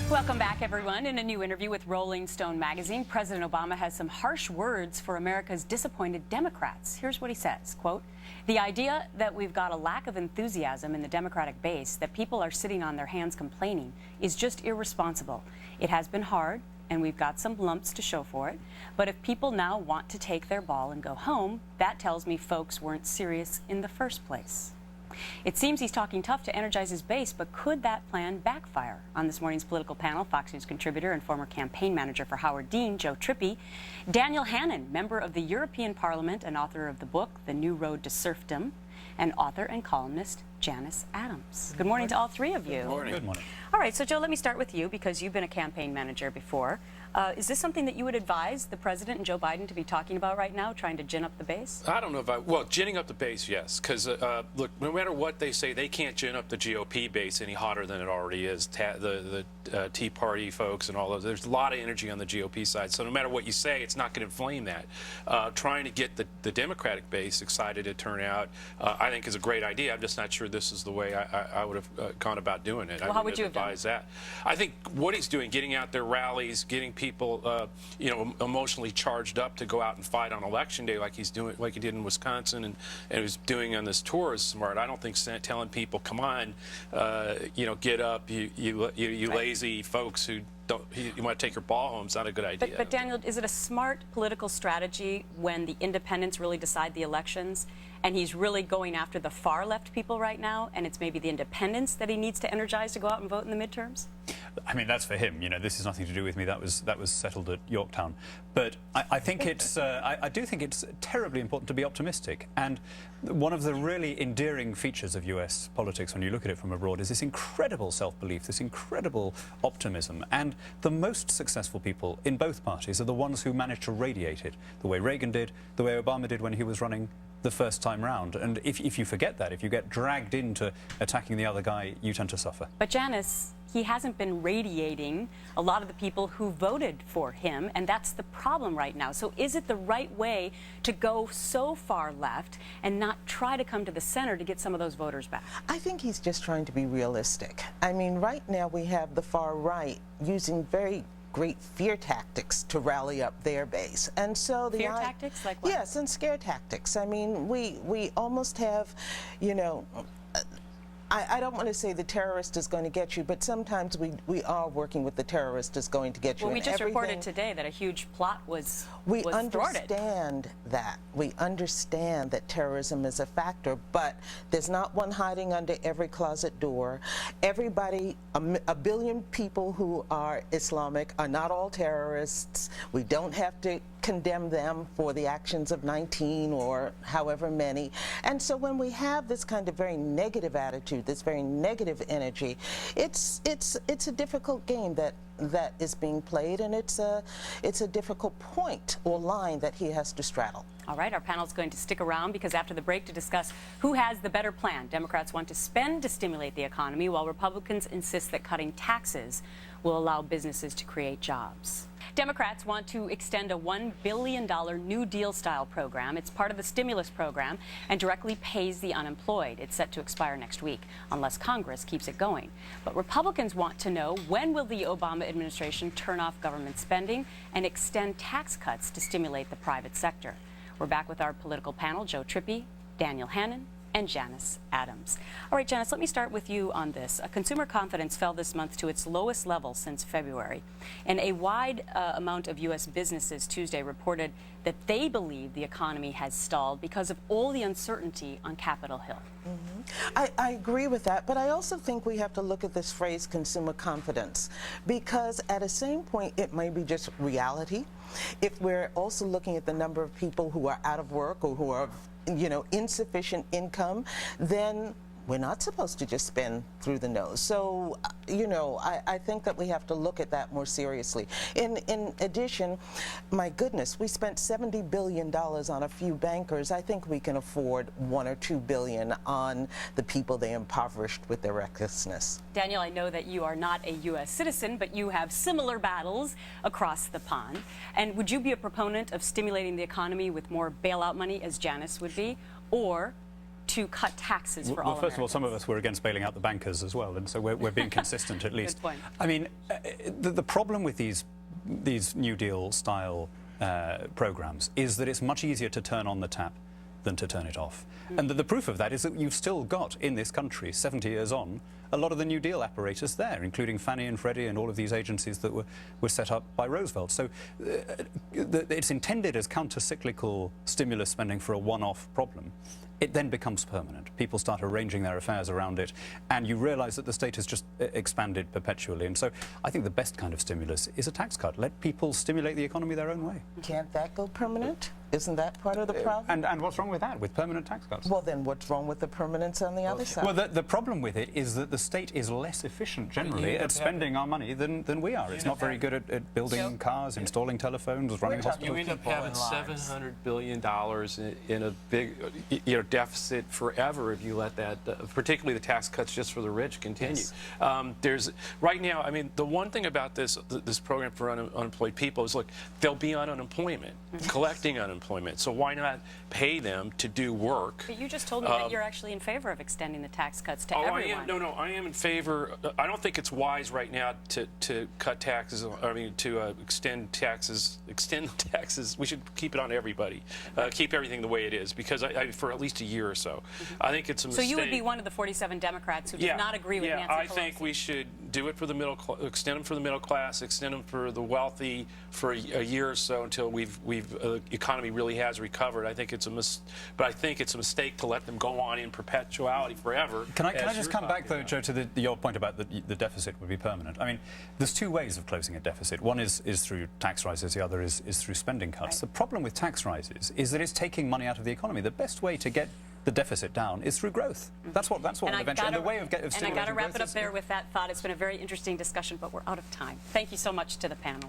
Welcome back, everyone. In a new interview with Rolling Stone magazine, President Obama has some harsh words for America's disappointed Democrats. Here's what he says, quote, "The idea that we've got a lack of enthusiasm in the Democratic base, that people are sitting on their hands complaining, is just irresponsible. It has been hard, and we've got some lumps to show for it. But if people now want to take their ball and go home, that tells me folks weren't serious in the first place." It seems he's talking tough to energize his base, but could that plan backfire? On this morning's political panel, Fox News contributor and former campaign manager for Howard Dean, Joe Trippi, Daniel Hannan, member of the European Parliament and author of the book, The New Road to Serfdom, and author and columnist JanusAdams. Good morning to all three of you. Good morning. Good morning. All right, so Joe, let me start with you because you've been a campaign manager before. Is this something that you would advise the president and Joe Biden to be talking about right now, trying to gin up the base? I don't know if well, ginning up the base, yes, because look, no matter what they say, they can't gin up the GOP base any hotter than it already is. The Tea Party folks and all those, there's a lot of energy on the GOP side, so no matter what you say, it's not going to inflame that. Trying to get the Democratic base excited to turn out, I think is a great idea. I'm just not sure this is the way I would have gone about doing it. Well, how would you have done that? I think what he's doing, getting out their rallies, getting people, emotionally charged up to go out and fight on election day, like he's doing, like he did in Wisconsin, and he was doing on this tour, is smart. I don't think telling people, "Come on, get up, you lazy folks who don't, you want to take your ball home," is not a good idea. But Daniel, is it a smart political strategy when the independents really decide the elections, and he's really going after the far left people right now, and it's maybe the independents that he needs to energize to go out and vote in the midterms? I mean, that's for him. This is nothing to do with me. That was settled at Yorktown. But I think it's I do think it's terribly important to be optimistic. And one of the really endearing features of US politics, when you look at it from abroad, is this incredible self-belief, this incredible optimism. And the most successful people in both parties are the ones who manage to radiate it, the way Reagan did, the way Obama did when he was running the first time round. And if you forget that, if you get dragged into attacking the other guy, you tend to suffer. But Janus, he hasn't been radiating a lot of the people who voted for him, and that's the problem right now. So is it the right way to go so far left and not try to come to the center to get some of those voters back? I think he's just trying to be realistic. I mean, right now we have the far right using very great fear tactics to rally up their base. And so the fear tactics, like what? Yes, and scare tactics. I mean, we almost have, I don't want to say the terrorist is going to get you, but sometimes we are working with the terrorist is going to get you. Well, we just reported today that a huge plot was thwarted. We understand that. We understand that terrorism is a factor, but there's not one hiding under every closet door. Everybody, a billion people who are Islamic are not all terrorists. We don't have to condemn them for the actions of 19 or however many. And so when we have this kind of very negative attitude, this very negative energy, it's a difficult game that is being played, and it's a difficult point or line that he has to straddle. All right, our panel is going to stick around because after the break to discuss who has the better plan. Democrats want to spend to stimulate the economy, while Republicans insist that cutting taxes will allow businesses to create jobs. Democrats want to extend a $1 billion New Deal-style program. It's part of the stimulus program and directly pays the unemployed. It's set to expire next week, unless Congress keeps it going. But Republicans want to know, when will the Obama administration turn off government spending and extend tax cuts to stimulate the private sector? We're back with our political panel, Joe Trippi, Daniel Hannan, and JanusAdams. All right, Janus, let me start with you on this. Consumer confidence fell this month to its lowest level since February. And a wide amount of U.S. businesses Tuesday reported that they believe the economy has stalled because of all the uncertainty on Capitol Hill. Mm-hmm. I agree with that, but I also think we have to look at this phrase consumer confidence, because at the same point it may be just reality. If we're also looking at the number of people who are out of work or who are insufficient income, then we're not supposed to just spend through the nose. So, I think that we have to look at that more seriously. In addition, my goodness, we spent $70 billion on a few bankers. I think we can afford $1 or $2 billion on the people they impoverished with their recklessness. Daniel, I know that you are not a U.S. citizen, but you have similar battles across the pond. And would you be a proponent of stimulating the economy with more bailout money, as Janus would be, or to cut taxes for all Well, first of all, Americans? some of us were against bailing out the bankers as well, and so we're being consistent at least. Good point. I mean, the problem with these New Deal style programs is that it's much easier to turn on the tap than to turn it off. And the proof of that is that you've still got in this country, 70 years on, a lot of the New Deal apparatus there, including Fannie and Freddie and all of these agencies that were set up by Roosevelt. So it's intended as counter-cyclical stimulus spending for a one-off problem. It then becomes permanent. People start arranging their affairs around it, and you realize that the state has just expanded perpetually. And so I think the best kind of stimulus is a tax cut. Let people stimulate the economy their own way. Can't that go permanent? Isn't that part of the problem? And what's wrong with that, with permanent tax cuts? Well, then what's wrong with the permanence on the other side? Well, the problem with it is that the state is less efficient generally at spending our money than we are. It's not very good at building cars, installing telephones, running hospitals. You end up having $700 billion in a big deficit forever if you let that, particularly the tax cuts just for the rich, continue. Yes. There's right now, I mean, the one thing about this program for unemployed people is, look, they'll be on unemployment, collecting unemployment. So why not pay them to do work? But you just told me that you're actually in favor of extending the tax cuts to everyone. I am in favor. I don't think it's wise right now to cut taxes. I mean, to extend taxes. We should keep it on everybody. Keep everything the way it is, because for at least a year or so. I think it's a mistake. So you would be one of the 47 Democrats who does not agree with Nancy Pelosi. I think we should do it for the middle, extend them for the middle class, extend them for the wealthy for a year or so until economy really has recovered. I think it's but I think it's a mistake to let them go on in perpetuality forever. Can I just come back, though, Joe, to your point about the deficit would be permanent? I mean, there's two ways of closing a deficit. One is through tax rises, the other is through spending cuts. Right. The problem with tax rises is that it's taking money out of the economy. The best way to get the deficit down is through growth. That's what eventually, and the way of stimulating And I got to wrap it up growth there with that thought. It's been a very interesting discussion, but we're out of time. Thank you so much to the panel.